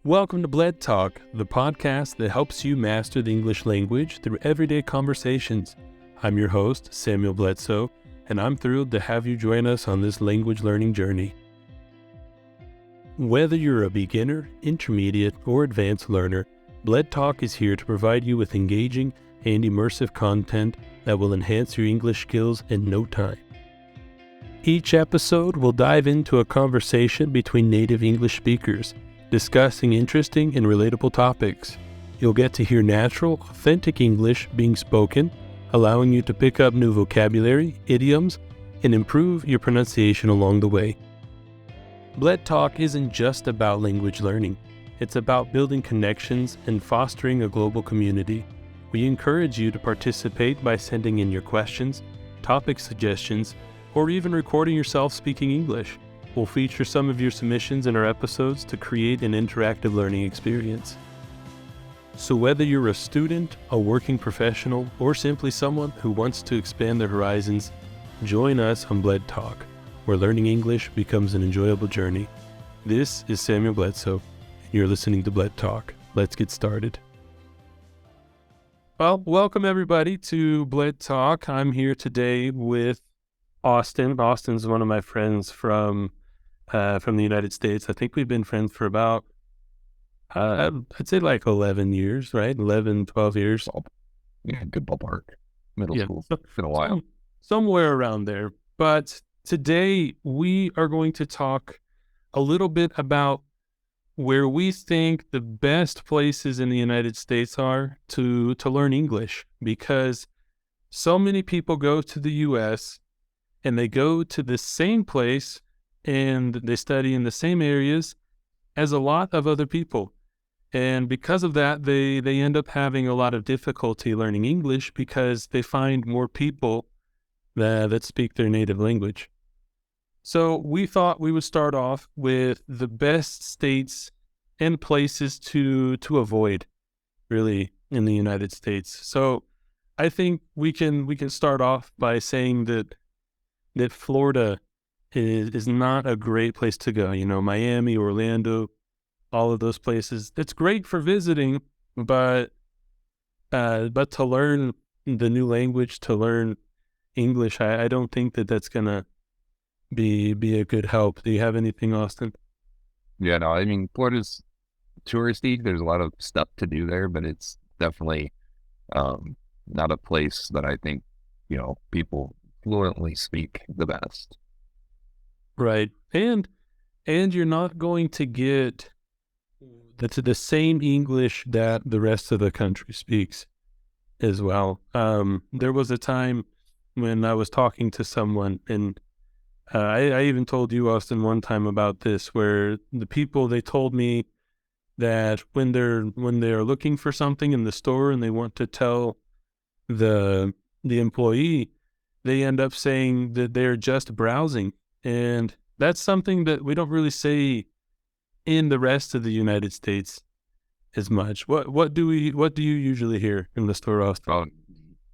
Welcome to BledTalk, the podcast that helps you master the English language through everyday conversations. I'm your host, Samuel Bledsoe, and I'm thrilled to have you join us on this language learning journey. Whether you're a beginner, intermediate, or advanced learner, BledTalk is here to provide you with engaging and immersive content that will enhance your English skills in no time. Each episode will dive into a conversation between native English speakers, discussing interesting and relatable topics. You'll get to hear natural, authentic English being spoken, allowing you to pick up new vocabulary, idioms, and improve your pronunciation along the way. BledTalk isn't just about language learning. It's about building connections and fostering a global community. We encourage you to participate by sending in your questions, topic suggestions, or even recording yourself speaking English. We'll feature some of your submissions in our episodes to create an interactive learning experience. So whether you're a student, a working professional, or simply someone who wants to expand their horizons, join us on BledTalk, where learning English becomes an enjoyable journey. This is Samuel Bledsoe, and you're listening to BledTalk. Let's get started. Well, welcome everybody to BledTalk. I'm here today with Austin. Austin's one of my friends from the United States. I think we've been friends for about, I'd say like 11 years, right? 11, 12 years. Yeah, good ballpark. Middle school. It's been a while. Somewhere around there. But today we are going to talk a little bit about where we think the best places in the United States are to learn English, because so many people go to the U.S. and they go to the same place and they study in the same areas as a lot of other people. And because of that, they end up having a lot of difficulty learning English because they find more people that speak their native language. So we thought we would start off with the best states and places to avoid, really, in the United States. So I think we can start off by saying that Florida is not a great place to go. You know, Miami, Orlando, all of those places. It's great for visiting, but to learn the new language, to learn English, I don't think that's gonna be a good help. Do you have anything, Austin? Yeah, no, I mean, Florida's touristy. There's a lot of stuff to do there, but it's definitely not a place that I think, people fluently speak the best. Right. And you're not going to get the same English that the rest of the country speaks as well. There was a time when I was talking to someone, and I even told you, Austin, one time about this, where the people, they told me that when they're looking for something in the store and they want to tell the employee, they end up saying that they're just browsing. And that's something that we don't really say in the rest of the United States as much. What do you usually hear in the store, Austin? Oh,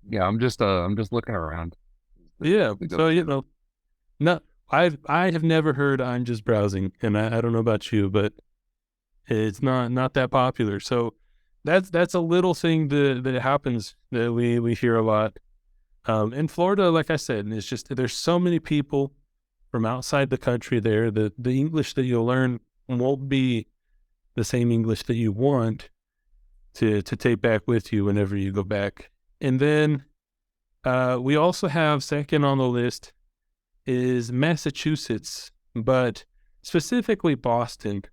yeah, I'm just looking around. Yeah, so no, I have never heard "I'm just browsing," and I don't know about you, but it's not that popular. So that's a little thing that happens that we hear a lot. In Florida, like I said, it's just there's so many people from outside the country there that the English that you'll learn won't be the same English that you want to take back with you whenever you go back. And then we also have, second on the list is Massachusetts, but specifically Boston.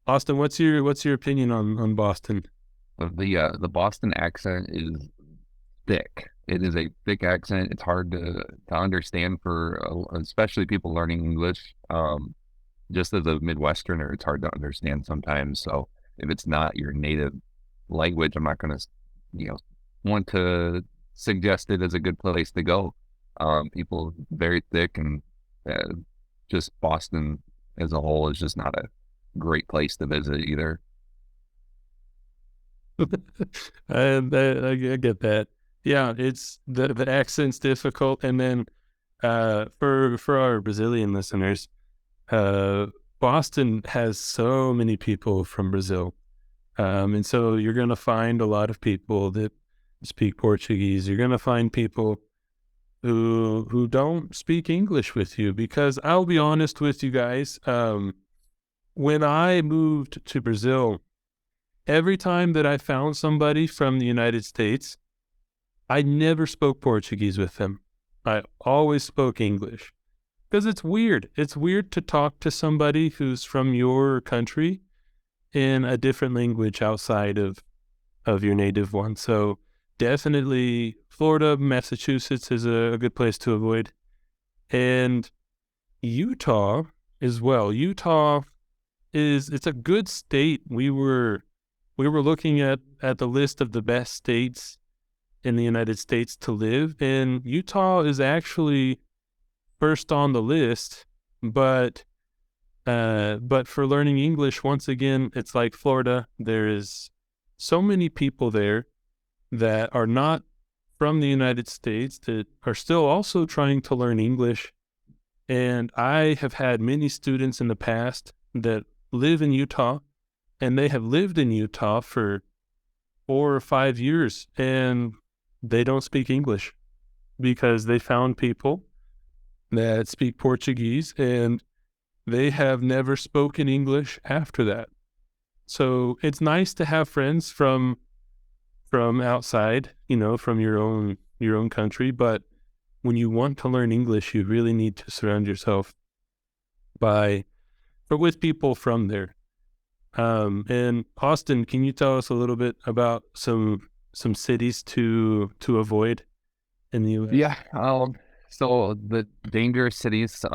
Austin, what's your opinion on Boston? The Boston accent is thick. It is a thick accent. It's hard to understand for especially people learning English. Just as a Midwesterner, it's hard to understand sometimes. So if it's not your native language, I'm not going to, want to suggest it as a good place to go. People very thick, and just Boston as a whole is just not a great place to visit either. I get that. Yeah, it's the accent's difficult, and then for our Brazilian listeners, Boston has so many people from Brazil. And so you're going to find a lot of people that speak Portuguese. You're going to find people who don't speak English with you because I'll be honest with you guys. When I moved to Brazil, every time that I found somebody from the United States, I never spoke Portuguese with them. I always spoke English because it's weird. It's weird to talk to somebody who's from your country in a different language outside of your native one. So definitely Florida, Massachusetts is a good place to avoid. And Utah as well. Utah it's a good state. We were looking at the list of the best states in the United States to live, and Utah is actually first on the list, but for learning English, once again, it's like Florida. There is so many people there that are not from the United States that are still also trying to learn English. And I have had many students in the past that live in Utah, and they have lived in Utah for 4 or 5 years, and they don't speak English because they found people that speak Portuguese, and they have never spoken English after that. So it's nice to have friends from outside, from your own country, but when you want to learn English, you really need to surround yourself by or with people from there. And Austin, can you tell us a little bit about some cities to avoid in the U.S.? Yeah. So the dangerous cities,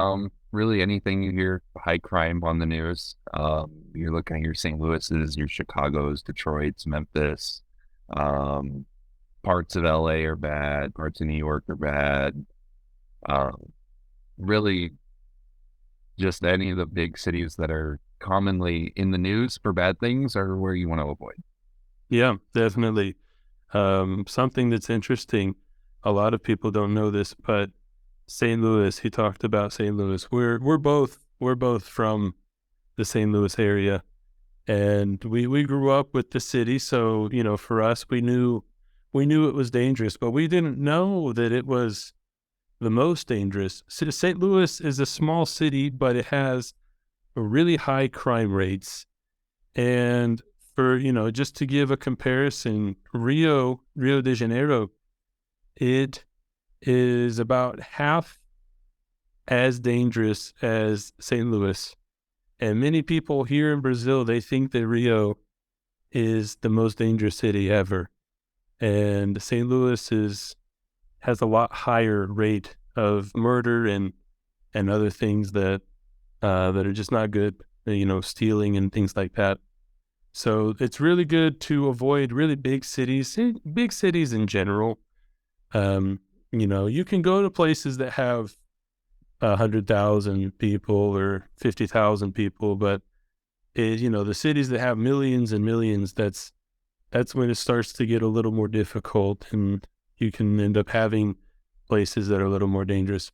really anything you hear high crime on the news. You're looking at your St. Louis's, your Chicago's, Detroit's, Memphis. Um, Parts of LA are bad. Parts of New York are bad. Really, just any of the big cities that are commonly in the news for bad things are where you want to avoid. Yeah, definitely. Something that's interesting. A lot of people don't know this, but St. Louis. He talked about St. Louis. We're both from the St. Louis area, and we grew up with the city. So for us, we knew it was dangerous, but we didn't know that it was the most dangerous. St. Louis is a small city, but it has really high crime rates. And for just to give a comparison, Rio de Janeiro, it is about half as dangerous as St. Louis. And many people here in Brazil, they think that Rio is the most dangerous city ever. And St. Louis has a lot higher rate of murder and other things that are just not good, stealing and things like that. So it's really good to avoid really big cities in general. You can go to places that have 100,000 people or 50,000 people, but the cities that have millions and millions, that's when it starts to get a little more difficult, and you can end up having places that are a little more dangerous.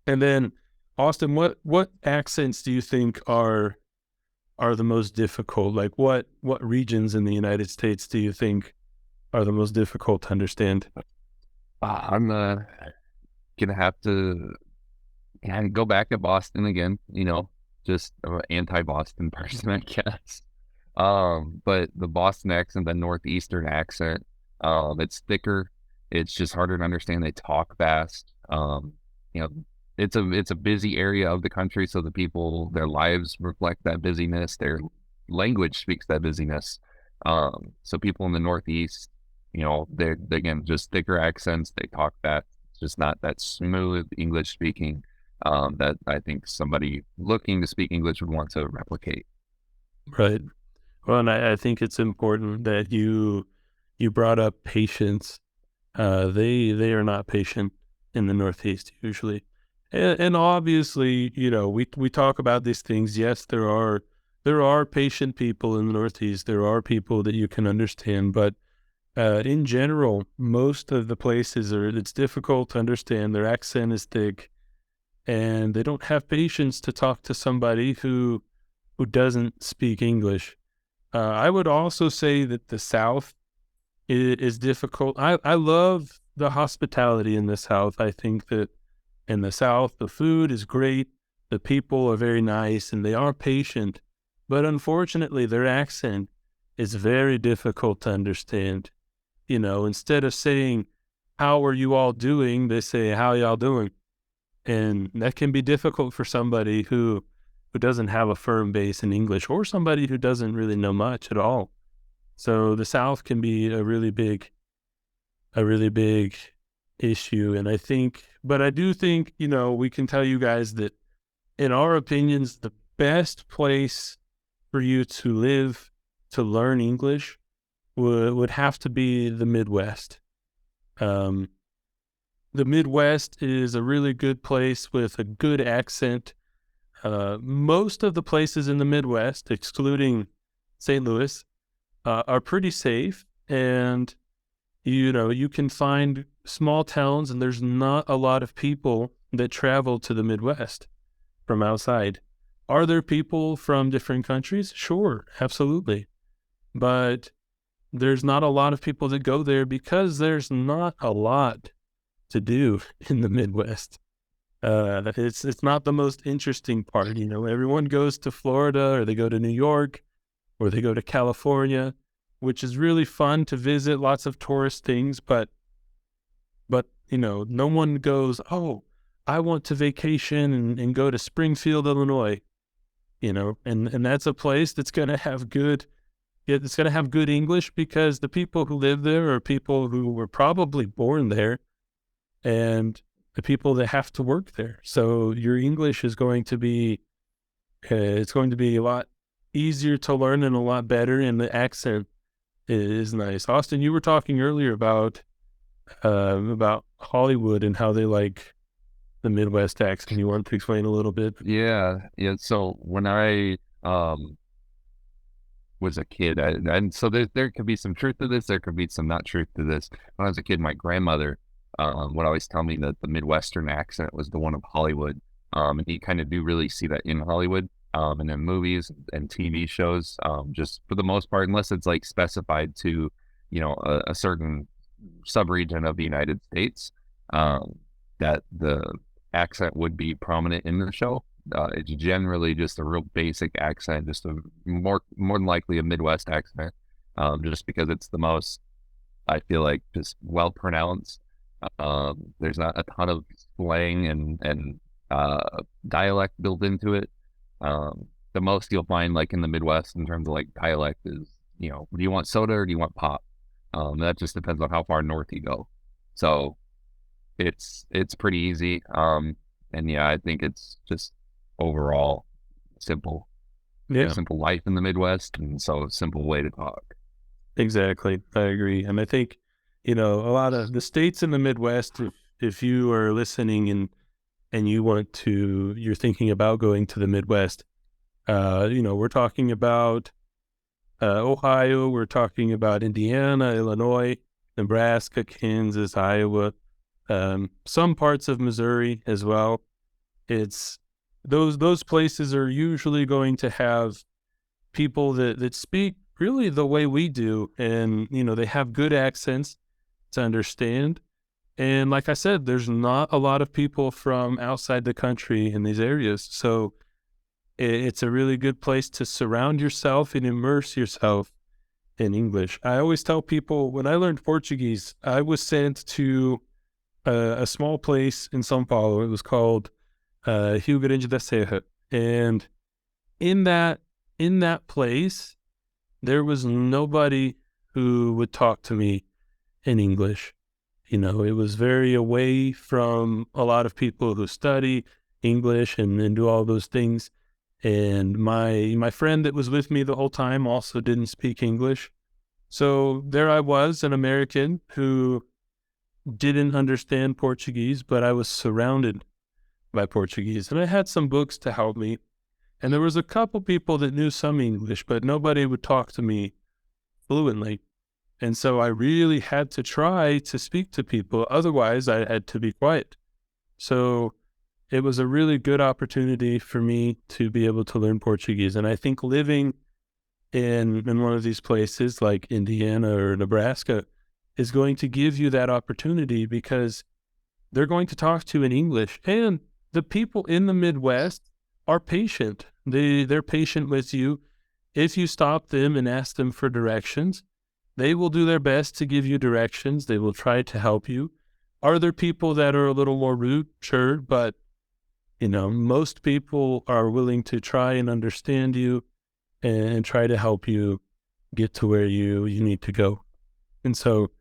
And then, Austin, what accents do you think are the most difficult? Like what regions in the United States do you think are the most difficult to understand? I'm gonna have to go back to Boston again. Just an anti-Boston person, I guess. But the Boston accent, the Northeastern accent, it's thicker. It's just harder to understand. They talk fast. You know, it's a busy area of the country, so the people, their lives reflect that busyness. Their language speaks that busyness. So people in the Northeast, they're again just thicker accents. They talk fast. It's just not that smooth English speaking that I think somebody looking to speak English would want to replicate. Right. Well, and I think it's important that you brought up patience. They are not patient in the Northeast usually, and obviously, we talk about these things. Yes, there are patient people in the Northeast. There are people that you can understand, but in general, most of the places it's difficult to understand. Their accent is thick, and they don't have patience to talk to somebody who doesn't speak English. I would also say that the South is difficult. I love the hospitality in the South. I think that in the South, the food is great, the people are very nice, and they are patient. But unfortunately, their accent is very difficult to understand. Instead of saying, "How are you all doing?" they say, "How y'all doing?" And that can be difficult for somebody who doesn't have a firm base in English, or somebody who doesn't really know much at all. So the South can be a really big issue. And but I do think, we can tell you guys that in our opinions, the best place for you to live, to learn English would have to be the Midwest. Um, the Midwest is a really good place with a good accent. Most of the places in the Midwest, excluding St. Louis, are pretty safe, and you can find small towns, and there's not a lot of people that travel to the Midwest from outside. Are there people from different countries? Sure, absolutely. But there's not a lot of people that go there because there's not a lot to do in the Midwest. It's not the most interesting part. Everyone goes to Florida, or they go to New York, or they go to California, which is really fun to visit, lots of tourist things, but no one goes, "Oh, I want to vacation and go to Springfield, Illinois," and that's a place that's going to have good, yeah, it's going to have good English, because the people who live there are people who were probably born there, and the people that have to work there. So your English is going to be, it's going to be a lot easier to learn and a lot better, and the accent is nice. Austin, you were talking earlier about Hollywood and how they like the Midwest accent. You want to explain a little bit? Yeah. So when I was a kid, and so there could be some truth to this, there could be some not truth to this. When I was a kid, my grandmother would always tell me that the Midwestern accent was the one of Hollywood. And you kind of do really see that in Hollywood, and in movies and TV shows, just for the most part, unless it's like specified to, a certain subregion of the United States, that the accent would be prominent in the show. It's generally just a real basic accent, just a more than likely a Midwest accent, just because it's the most, I feel like, just well pronounced. There's not a ton of slang and dialect built into it. The most you'll find, like in the Midwest, in terms of like dialect, is, do you want soda or do you want pop? That just depends on how far north you go. So it's pretty easy. And yeah, I think it's just overall simple, Yeah, simple life in the Midwest, and so simple way to talk. exactly. I agree. And I think, a lot of the states in the Midwest, if you are listening and you're thinking about going to the Midwest, we're talking about Ohio, we're talking about Indiana, Illinois, Nebraska, Kansas, Iowa, some parts of Missouri as well. It's those places are usually going to have people that speak really the way we do, and they have good accents to understand. And like I said, there's not a lot of people from outside the country in these areas, so it's a really good place to surround yourself and immerse yourself in English. I always tell people, when I learned Portuguese, I was sent to a small place in São Paulo. It was called Rio Grande da Serra, and in that place, there was nobody who would talk to me in English. It was very away from a lot of people who study English and do all those things. And my friend that was with me the whole time also didn't speak English. So there I was, an American who didn't understand Portuguese, but I was surrounded by Portuguese. And I had some books to help me. And there was a couple people that knew some English, but nobody would talk to me fluently. And so I really had to try to speak to people. Otherwise, I had to be quiet. So it was a really good opportunity for me to be able to learn Portuguese. And I think living in one of these places like Indiana or Nebraska is going to give you that opportunity because they're going to talk to you in English. And the people in the Midwest are patient. They're patient with you. If you stop them and ask them for directions, they will do their best to give you directions. They will try to help you. Are there people that are a little more rude? Sure, but most people are willing to try and understand you and try to help you get to where you need to go. And so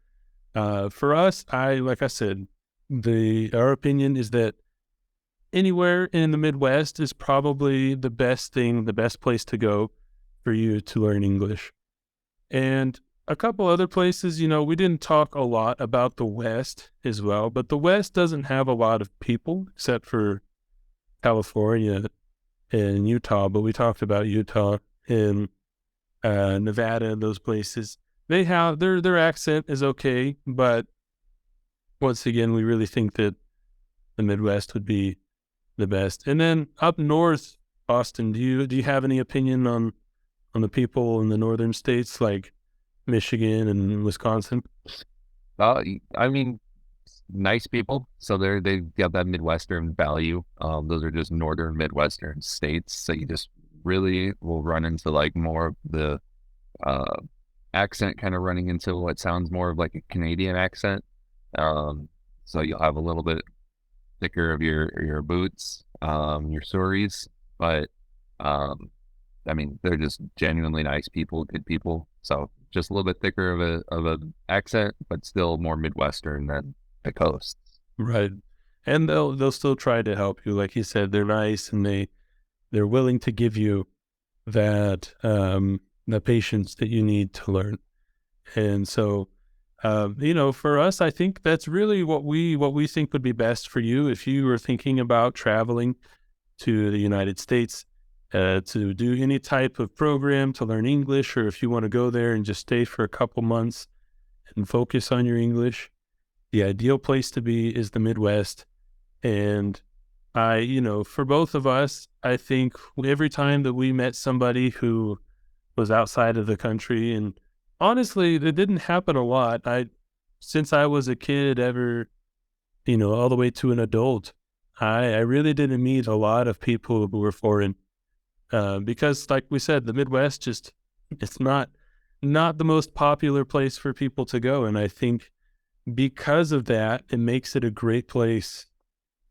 for us, like I said, our opinion is that anywhere in the Midwest is probably the best thing, the best place to go for you to learn English. And a couple other places, we didn't talk a lot about the West as well, but the West doesn't have a lot of people except for California and Utah. But we talked about Utah and Nevada and those places. They have their accent is okay, but once again, we really think that the Midwest would be the best. And then up north, Austin, do you have any opinion on the people in the northern states like Michigan and Wisconsin? I mean, nice people. So they got that Midwestern value. Those are just northern Midwestern states. So you just really will run into like more of the uh, accent kind of running into what sounds more of like a Canadian accent. So you'll have a little bit thicker of your boots, your Surreys, but um, I mean they're just genuinely nice people, good people. So just a little bit thicker of a accent, but still more Midwestern than the coast. Right. And they'll still try to help you. Like you said, they're nice and they're willing to give you that the patience that you need to learn. And so for us, I think that's really what we think would be best for you if you were thinking about traveling to the United States to do any type of program to learn English, or if you want to go there and just stay for a couple months and focus on your English. The ideal place to be is the Midwest. And for both of us, I think every time that we met somebody who was outside of the country, and honestly, it didn't happen a lot. Since I was a kid, all the way to an adult, I really didn't meet a lot of people who were foreign, because, like we said, the Midwest it's not the most popular place for people to go, and I think because of that, it makes it a great place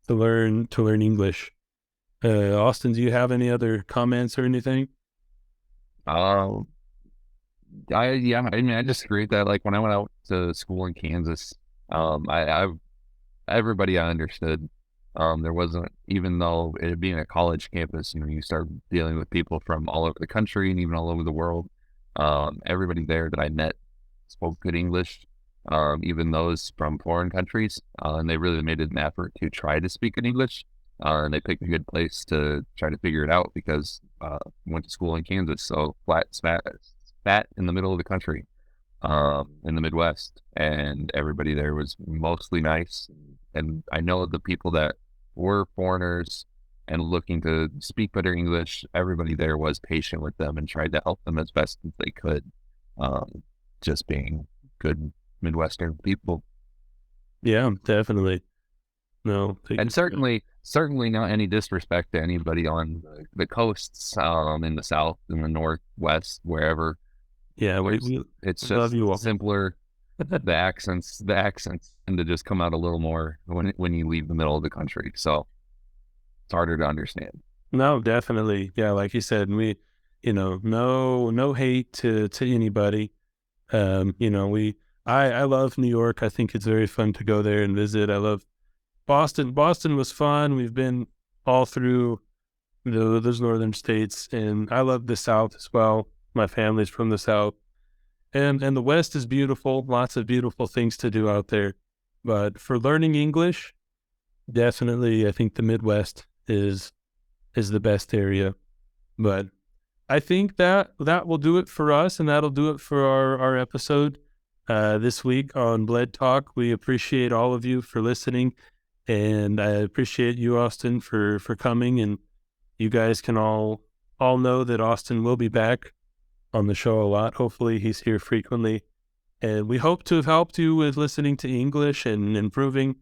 to learn English. Austin, do you have any other comments or anything? Uh, I mean I just agree with that. Like when I went out to school in Kansas, I everybody I understood. There wasn't, even though it being a college campus, you start dealing with people from all over the country and even all over the world. Everybody there that I met spoke good English, even those from foreign countries, and they really made an effort to try to speak in English. And they picked a good place to try to figure it out because went to school in Kansas, so fat in the middle of the country, in the Midwest, and everybody there was mostly nice. And I know the people that were foreigners and looking to speak better English, everybody there was patient with them and tried to help them as best as they could. Just being good Midwestern people. Yeah, definitely. No, And certainly not any disrespect to anybody on the coasts, in the South, in the Northwest, wherever. yeah, we, Where's we it's we love just you all. simpler. The accents tend to just come out a little more when you leave the middle of the country. So it's harder to understand. No, definitely. Yeah, like you said, no hate to anybody. I love New York. I think it's very fun to go there and visit. I love Boston. Boston was fun. We've been all through those northern states, and I love the South as well. My family's from the South, and the West is beautiful. Lots of beautiful things to do out there. But for learning English, definitely, I think the Midwest is the best area. But I think that will do it for us, and that'll do it for our episode this week on BledTalk. We appreciate all of you for listening, And I appreciate you, Austin, for coming. And you guys can all know that Austin will be back on the show a lot. Hopefully, he's here frequently. And we hope to have helped you with listening to English and improving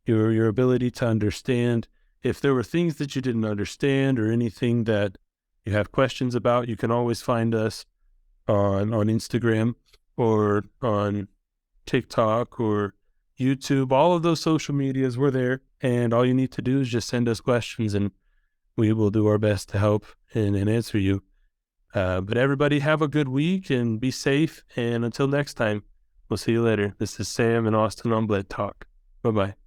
your ability to understand. If there were things that you didn't understand or anything that you have questions about, you can always find us on Instagram or on TikTok or YouTube. All of those social medias, we're there. And all you need to do is just send us questions and we will do our best to help and answer you. But everybody have a good week and be safe. And until next time, we'll see you later. This is Sam and Austin on BledTalk. Bye-bye.